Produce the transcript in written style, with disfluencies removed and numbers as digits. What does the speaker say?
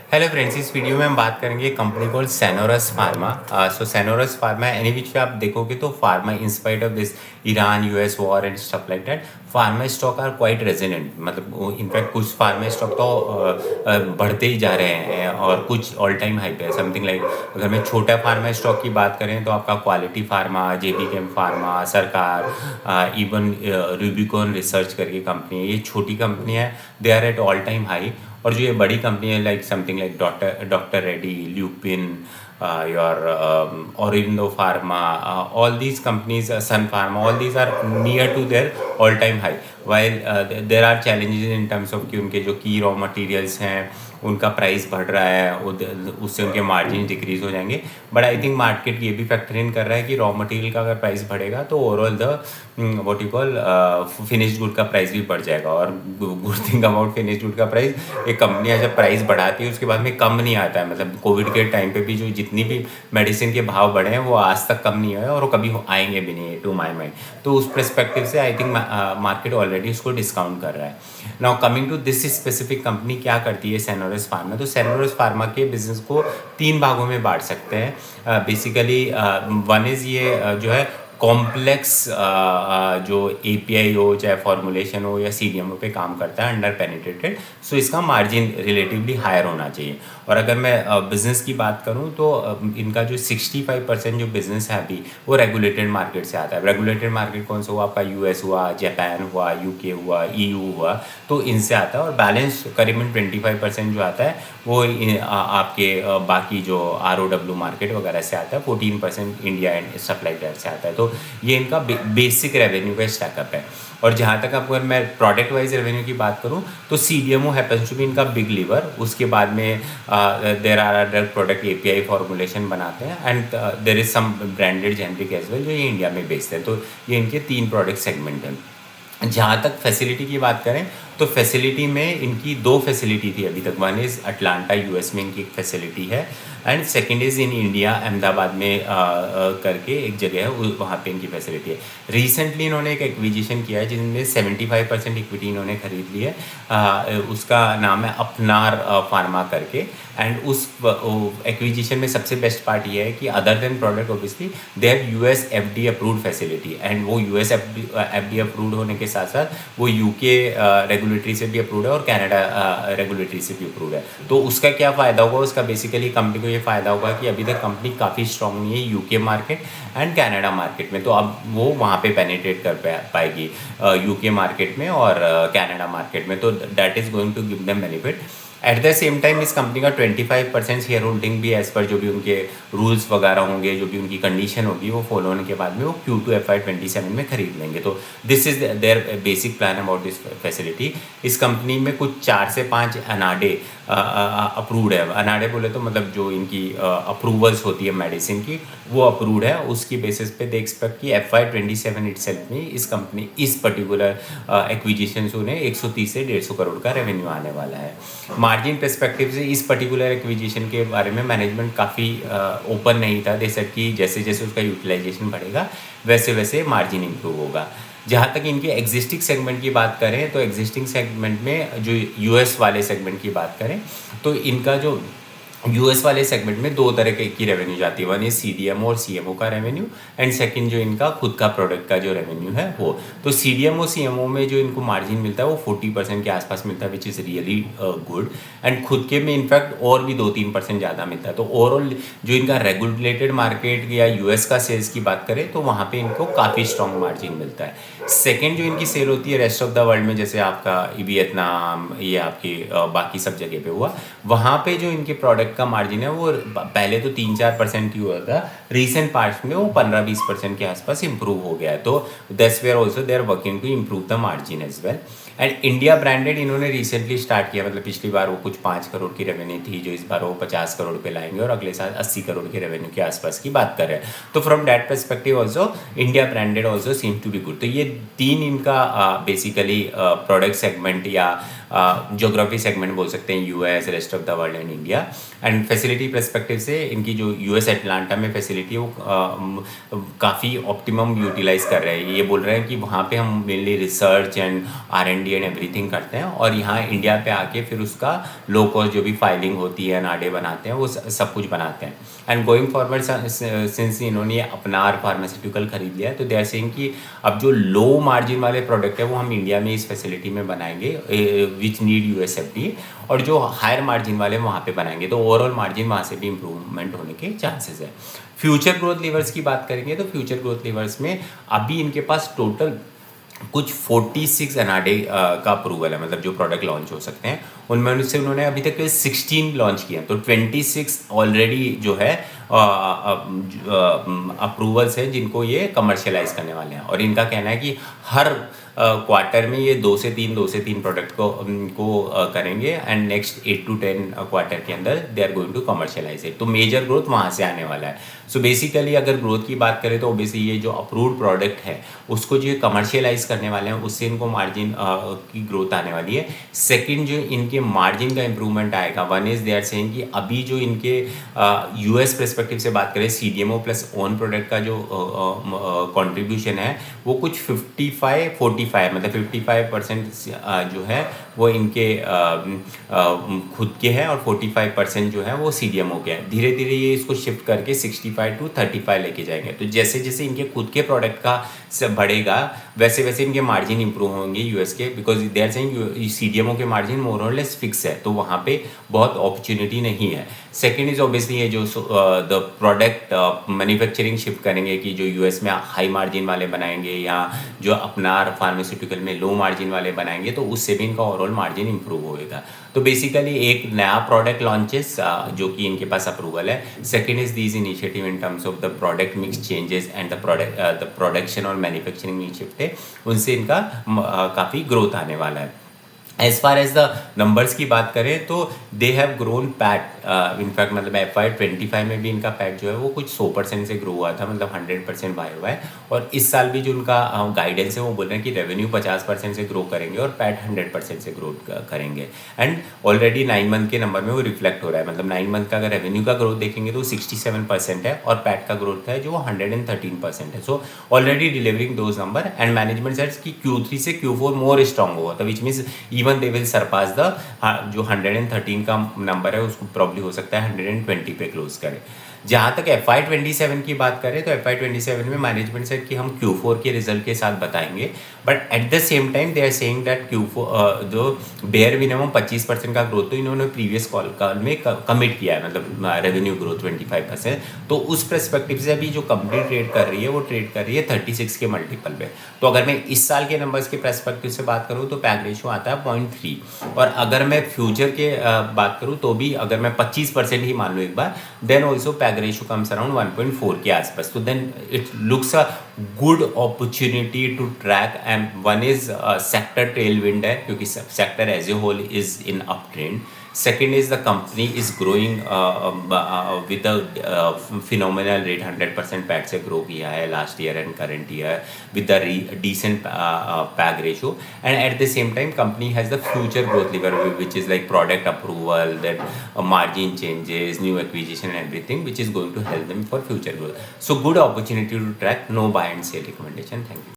Hello friends, इस video में हम बात करेंगे company called Senores pharma. So Senores pharma any which आप देखोगे तो pharma in spite of this Iran US war and stuff like that, pharma stock are quite resident. मतलब इनफैक्ट कुछ फार्मा स्टॉक तो बढ़ते ही जा रहे हैं और कुछ ऑल टाइम हाई पे है। समथिंग लाइक अगर मैं छोटा फार्मा स्टॉक की बात करें तो आपका quality pharma, JB chem pharma, सरकार, इवन रूबिकॉन रिसर्च करके कंपनी है, ये छोटी कंपनी है, they are at all time high. और जो ये बड़ी कंपनी है like something like doctor Reddy, Lupin, your Aurobindo Pharma, all these companies, Sun Pharma, all these are near to their all time high. While there are challenges in terms of कि उनके जो की raw materials हैं उनका price बढ़ रहा है, उससे उनके मार्जिन डिक्रीज हो जाएंगे। बट आई थिंक मार्केट ये भी फैक्टर इन कर रहा है कि रॉ मटेरियल का अगर प्राइस बढ़ेगा तो overall the what you call finished good का प्राइस भी बढ़ जाएगा। और good thing about finished good का प्राइस, एक कंपनी जब प्राइस बढ़ाती है उसके बाद में कम नहीं आता है। मतलब कोविड के टाइम पे भी जो जितनी भी मेडिसिन के भाव बढ़े हैं वो आज तक कम नहीं हुए और वो कभी आएंगे भी नहीं, टू माई माइंड। तो उस परस्पेक्टिव से आई थिंक मार्केट ऑलरेडी उसको डिस्काउंट कर रहा है। Now coming to this specific company क्या करती है सेनोरस फार्मा, तो सेनोरस फार्मा के बिजनेस को 3 भागों में बांट सकते हैं बेसिकली। वन इज़ ये जो है कॉम्प्लेक्स जो एपीआई हो, चाहे फॉर्मुलेशन हो या सीडीएमओ पे काम करता है अंडर पेनिट्रेटेड, सो इसका मार्जिन रिलेटिवली हायर होना चाहिए। और अगर मैं बिज़नेस की बात करूं तो इनका जो 65% जो बिज़नेस है अभी वो रेगुलेटेड मार्केट से आता है। रेगुलेटेड मार्केट कौन सा हुआ? आपका यूएस हुआ, जापान हुआ, यूके हुआ, ईयू हुआ, तो इनसे आता है। और बैलेंस करीबन 25% जो आता है वो आपके बाकी जो ROW मार्केट वगैरह से आता है। 14% इंडिया एंड सप्लाई डेट से आता है। तो ये इनका बेसिक रेवेन्यू का स्टैकअप है। और जहाँ तक आपको अगर मैं प्रोडक्ट वाइज रेवेन्यू की बात करूँ तो CDMO हैपन्स टू बी इनका बिग लीवर। उसके बाद में there are other product API formulation बनाते हैं and there is some branded generic as well जो ये इंडिया में बेचते हैं। तो ये इनके 3 प्रोडक्ट सेगमेंट हैं। जहाँ तक फैसिलिटी की बात करें तो फैसिलिटी में इनकी 2 फैसिलिटी थी अभी तक। वन इज़ अटलांटा US में इनकी एक फैसिलिटी है and second is in India Ahmedabad में करके एक जगह है, वहाँ पे इनकी फैसिलिटी है। रिसेंटली इन्होंने एक एक्विजिशन किया है जिनमें 75% इक्विटी इन्होंने खरीद ली है। उसका नाम है अपनार फार्मा करके। एंड उस एक्विजिशन में सबसे बेस्ट पार्ट ये है कि other than product obviously they have US FDA approved facility. And वो US FDA अप्रूव्ड होने के साथ साथ वो UK रेगुलेटरी से भी अप्रूव्ड है और कनाडा रेगुलेटरी से भी अप्रूव्ड है। तो उसका क्या फ़ायदा होगा? उसका बेसिकली कंपनी को ये फ़ायदा होगा कि अभी तक कंपनी काफ़ी स्ट्रॉन्ग नहीं है UK market and Canada market में, तो अब वो वहाँ पे पेनिट्रेट कर पाएगी UK मार्केट में और कनाडा मार्केट में। तो that is going to give them benefit. At the same time इस कंपनी का 25% शेयर होल्डिंग भी एज़ पर जो भी उनके रूल्स वगैरह होंगे, जो भी उनकी कंडीशन होगी वो फॉलो होने के बाद में वो Q2 FY27 में खरीद लेंगे। तो this is their basic plan about this facility. इस कंपनी में कुछ 4 से 5 अनाडे अप्रूव्ड है। अनाडे बोले तो मतलब जो इनकी अप्रूवल्स होती है मेडिसिन की वो अप्रूव्ड है। उसकी बेसिस पे दे एक्सपेक्ट कि FY27 इटसेल्फ में इस कंपनी इस पर्टिकुलर एक्विजिशन से उन्हें 130 से 150 करोड़ का रेवेन्यू आने वाला है। मार्जिन पर्सपेक्टिव से इस पर्टिकुलर एक्विजिशन के बारे में मैनेजमेंट काफ़ी ओपन नहीं था। जैसे कि जैसे जैसे उसका यूटिलाइजेशन बढ़ेगा वैसे वैसे मार्जिन इंप्रूव होगा। जहाँ तक इनके एग्जिस्टिंग सेगमेंट की बात करें तो एग्जिस्टिंग सेगमेंट में जो US वाले सेगमेंट की बात करें तो इनका जो US वाले सेगमेंट में 2 तरह की रेवेन्यू जाती है। वन इज CDMO और CMO का रेवेन्यू एंड सेकंड जो इनका खुद का प्रोडक्ट का जो रेवेन्यू है वो। तो CDMO CMO में जो इनको मार्जिन मिलता है वो 40% के आसपास मिलता है, which is really good. And खुद के में इनफैक्ट और भी 2-3% ज़्यादा मिलता है। तो ओवरऑल जो इनका रेगुलेटेड मार्केट या US का सेल्स की बात करें तो वहाँ पर इनको काफ़ी स्ट्रॉन्ग मार्जिन मिलता है। सेकेंड जो इनकी सेल होती है रेस्ट ऑफ द वर्ल्ड में, जैसे आपका वियतनाम, ये आपकी बाकी सब जगह पे हुआ, वहाँ पे जो इनके प्रोडक्ट का मार्जिन है वो पहले तो 3-4% ही हुआ था, रिसेंट पार्ट्स में वो 15-20% के आसपास इंप्रूव हो गया है। तो that's where also they are working to improve the margin as well. And India branded इन्होंने रिसेंटली स्टार्ट किया। मतलब पिछली बार वो कुछ 5 करोड़ की रेवेन्यू थी, जो इस बार वो 50 करोड़ पे लाएंगे और अगले साल 80 करोड़ की रेवेन्यू के आसपास की बात कर रहे हैं। तो from that perspective also India branded also seem to be good. तो ये 3 इनका बेसिकली प्रोडक्ट सेगमेंट या ज्योग्राफी सेगमेंट बोल सकते हैं, US, rest of the world and India. And facility perspective से इनकी जो US अटलांटा में फैसिलिटी फैसिलिटी वो काफ़ी ऑप्टिमम यूटिलाइज कर रहे हैं। ये बोल रहे हैं कि वहाँ पे हम mainly research and R&D and everything करते हैं, और यहाँ इंडिया पे आके फिर उसका लो कॉस्ट जो भी फाइलिंग होती है, नाडे बनाते हैं, वो सब कुछ बनाते हैं। एंड गोइंग फॉरवर्ड सिंस इन्होंने अपनार फार्मास्यूटिकल खरीद लिया है, तो दे आर सेइंग कि अब जो लो मार्जिन वाले प्रोडक्ट है वो हम इंडिया में इस फैसिलिटी में बनाएंगे विच नीड USFDA, और जो हायर मार्जिन वाले वहाँ पे बनाएंगे, तो ओवरऑल मार्जिन वहाँ से भी इंप्रूवमेंट होने के चांसेस है। फ्यूचर ग्रोथ लीवर्स की बात करेंगे तो फ्यूचर ग्रोथ लीवर्स में अभी इनके पास टोटल कुछ 46 NRDA का अप्रूवल है, मतलब जो प्रोडक्ट लॉन्च हो सकते हैं उनमें से उन्होंने अभी तक 16 लॉन्च किए हैं, तो 26 ऑलरेडी जो है अप्रूवल्स हैं जिनको ये कमर्शियलाइज करने वाले हैं। और इनका कहना है कि हर क्वार्टर में ये 2 से 3 प्रोडक्ट को करेंगे, एंड नेक्स्ट 8 to 10 क्वार्टर के अंदर they are going to commercialise it. तो मेजर ग्रोथ वहाँ से आने वाला है। सो बेसिकली अगर ग्रोथ की बात करें तो ओबियसली ये जो अप्रूव्ड प्रोडक्ट है उसको जो कमर्शियलाइज करने वाले हैं उससे इनको मार्जिन की ग्रोथ आने वाली है। सेकंड जो इनके मार्जिन का इंप्रूवमेंट आएगा, one is they are saying कि अभी जो इनके US पर्सपेक्टिव से बात करें, CDMO प्लस ओन प्रोडक्ट का जो कंट्रीब्यूशन है वो कुछ 55-45, मतलब 55% जो है वो इनके खुद के हैं, और 45% जो है वो CDMO के हैं। धीरे धीरे ये इसको शिफ्ट करके 65 to 35 लेके जाएंगे। तो जैसे जैसे इनके खुद के प्रोडक्ट का सब बढ़ेगा वैसे वैसे इनके मार्जिन इंप्रूव होंगे US के, because they are saying CDMO के मार्जिन मोर और लेस फिक्स है, तो वहाँ पे बहुत अपॉर्चुनिटी नहीं है। सेकेंड इज ऑब्वियसली ये जो द प्रोडक्ट मैन्युफैक्चरिंग शिफ्ट करेंगे कि जो US में हाई मार्जिन वाले बनाएंगे या जो अपना फार्मास्यूटिकल में लो मार्जिन वाले बनाएंगे, तो उससे भी इनका ओवरऑल मार्जिन इंप्रूव होएगा। तो बेसिकली एक नया प्रोडक्ट लॉन्चेस जो कि इनके पास अप्रूवल है। Second is these initiative in terms of the product mix changes and the production और मैन्युफैक्चरिंग शिफ्ट है, उनसे इनका काफ़ी ग्रोथ आने वाला है। As far as the numbers की बात करें तो they have grown PAT, in fact मतलब FY25 में भी इनका पैट जो है वो कुछ 100% से ग्रो हुआ था, मतलब 100% YOY। और इस साल भी जो उनका गाइडेंस है वो बोल रहे हैं कि रेवेन्यू 50% से ग्रो करेंगे और पैट 100% से ग्रो करेंगे। एंड ऑलरेडी 9 मंथ के नंबर में वो रिफ्लेक्ट हो रहा है, मतलब 9 मंथ का अगर रेवेन्यू का ग्रोथ देखेंगे तो 67% है, और पैट का ग्रोथ है जो 113% है। So already delivering those number, and management sets कि Q3 से Q4 मोर स्ट्रॉन्ग होगा, तो which means even they will Sarpass the जो 113 का नंबर है उसको प्रॉब्ली हो सकता है 120 पे क्लोज करे। जहाँ तक FY27 की बात करें तो FY27 में मैनेजमेंट से कि हम Q4 के रिजल्ट के साथ बताएंगे, but at the same time they are saying that Q4 जो बेयर मिनिमम 25% का ग्रोथ तो इन्होंने प्रीवियस कॉल में कमिट किया है, मतलब रेवेन्यू ग्रोथ 25%। तो उस परस्पेक्टिव से अभी जो कंपनी ट्रेड कर रही है वो ट्रेड कर रही है 36 के मल्टीपल पे। तो अगर मैं इस साल के नंबर्स के परस्पेक्टिव से बात करूँ तो पैग रेशियो आता है 0.3, और अगर मैं फ्यूचर के बात करूँ तो भी अगर मैं 25% ही मान लूँ एक बार, then also PEG ratio comes around 1.4 के आसपास। तो then it looks a good opportunity to track, and one is sector tailwind है क्योंकि sector as a whole is in up trend. Second is the company is growing with a phenomenal rate, 100% PAT से grow किया है last year and current year with the decent PAG ratio, and at the same time company has the future growth lever which is like product approval, that margin changes, new acquisition and everything which is going to help them for future growth. So good opportunity to track, no buy and sell recommendation. Thank you.